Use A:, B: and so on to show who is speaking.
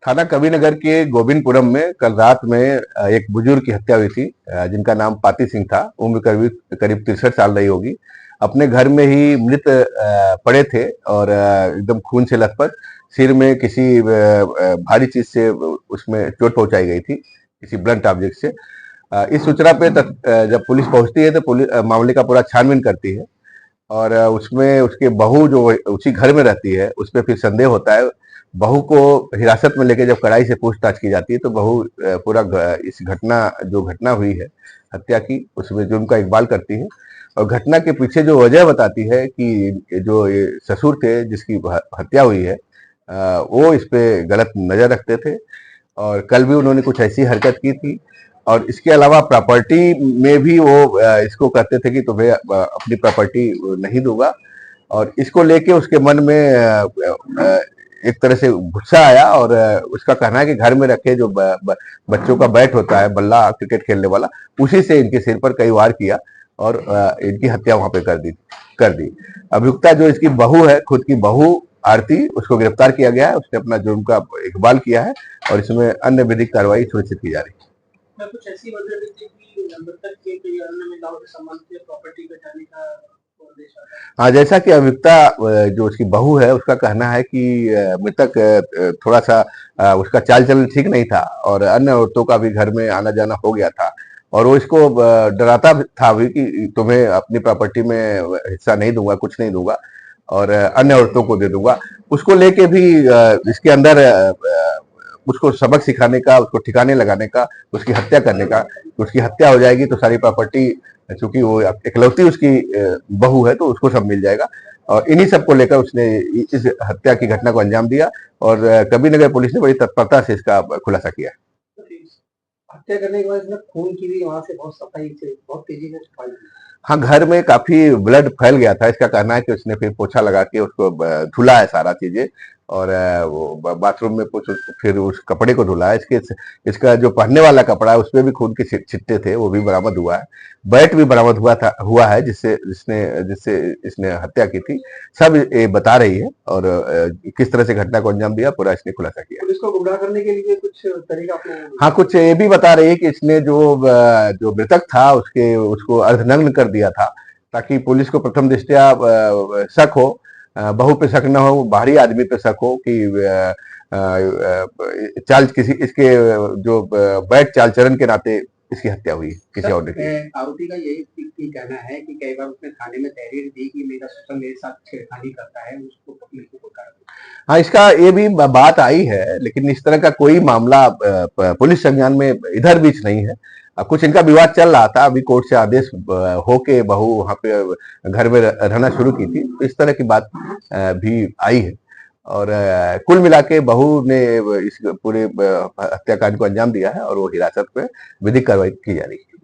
A: थाना कबीरनगर के गोविंदपुरम में कल रात में एक बुजुर्ग की हत्या हुई थी, जिनका नाम पाती सिंह था। उम्र करीब करीब 63 साल रही होगी। अपने घर में ही मृत पड़े थे और एकदम खून से लथपथ। सिर में किसी भारी चीज से उसमें चोट पहुंचाई गई थी, किसी ब्लंट ऑब्जेक्ट से। इस सूचना पे जब पुलिस पहुंचती है तो पुलिस मामले का पूरा छानबीन करती है और उसमें उसके बहू जो उसी घर में रहती है उस पर फिर संदेह होता है। बहू को हिरासत में लेके जब कड़ाई से पूछताछ की जाती है तो बहू पूरा इस घटना हुई है हत्या की, उसमें जुर्म का इकबाल करती है और घटना के पीछे जो वजह बताती है कि जो ये ससुर थे जिसकी हत्या हुई है, वो इस पे गलत नजर रखते थे और कल भी उन्होंने कुछ ऐसी हरकत की थी। और इसके अलावा प्रॉपर्टी में भी वो इसको कहते थे कि तुम्हें अपनी प्रॉपर्टी नहीं दूंगा। और इसको लेके उसके मन में एक तरह से गुस्सा आया और उसका कहना है कि घर में रखे जो बच्चों का बैट होता है, बल्ला क्रिकेट खेलने वाला, उसी से इनके सिर पर कई वार किया और इनकी हत्या वहां पे कर दी। अभियुक्ता जो इसकी बहू है, खुद की बहू आरती, उसको गिरफ्तार किया गया है। उसने अपना जुर्म का इकबाल किया है और इसमें अन्य विधिक कार्रवाई सुनिश्चित की जा रही है।
B: मैं कुछ ऐसी वजह भी थी कि मृतक के कोई अन्य महिलाओं के संबंध से प्रॉपर्टी बचाने का आदेश आता है।
A: हाँ, जैसा कि अभियुक्ता जो उसकी बहू है उसका कहना है कि मृतक थोड़ा सा उसका चाल चलन ठीक नहीं था और अन्य औरतों का भी घर में आना जाना हो गया था और वो इसको डराता था भी कि तुम्हें अपनी प्रॉपर्टी में हिस्सा नहीं दूंगा, कुछ नहीं दूंगा और अन्य औरतों को दे दूंगा। उसको लेके भी इसके अंदर उसको सबक सिखाने का, उसको ठिकाने लगाने का, उसकी हत्या करने का। उसकी हत्या हो जाएगी तो सारी प्रॉपर्टी, चूंकि वो इकलौती उसकी बहू है तो उसको सब मिल जाएगा और इन्हीं सब को लेकर उसने इस हत्या की घटना को अंजाम दिया और कबीरनगर पुलिस ने बड़ी तत्परता से इसका खुलासा किया।
B: हत्या करने के बाद इसने खून की भी वहां से बहुत सफाई से बहुत तेजी से सफाई की।
A: हाँ, घर में काफी ब्लड फैल गया था। इसका कहना है कि उसने फिर पोछा लगा के उसको धुला है सारा चीजें और वो बाथरूम में कुछ फिर उस कपड़े को धुला है। इसका जो पहनने वाला कपड़ा है उसमें भी खून के छिट्टे थे, वो भी बरामद हुआ है। बैट भी बरामद हुआ है जिससे जिसने जिससे इसने हत्या की थी। सब ये बता रही है और किस तरह से घटना को अंजाम दिया पूरा इसने खुलासा किया।
B: पुलिस को गुमराह करने के लिए कुछ तरीका
A: हाँ, कुछ ये भी बता रही है कि इसने जो मृतक था उसको अर्धनग्न कर दिया था ताकि पुलिस को प्रथम दृष्टया शक हो, बहू पे शक न हो, बाहरी आदमी पे शक हो कि चाल किसी इसके जो बैठ चाल चरण के नाते इसकी हत्या हुई किसी और ने।
B: आरोपी का यही कहना है कि कई बार उसने थाने में तहरीर दी कि मेरा ससुर मेरे साथ छेड़खानी करता है, उसको पकड़ने को कर।
A: हाँ, इसका ये भी बात आई है लेकिन इस तरह का कोई मामला पुलिस संज्ञान में इधर बीच नहीं है। कुछ इनका विवाद चल रहा था, अभी कोर्ट से आदेश होके बहू वहां पे घर में रहना शुरू की थी, तो इस तरह की बात भी आई है और कुल मिला के बहू ने इस पूरे हत्याकांड को अंजाम दिया है और वो हिरासत में विधिक कार्रवाई की जा रही है।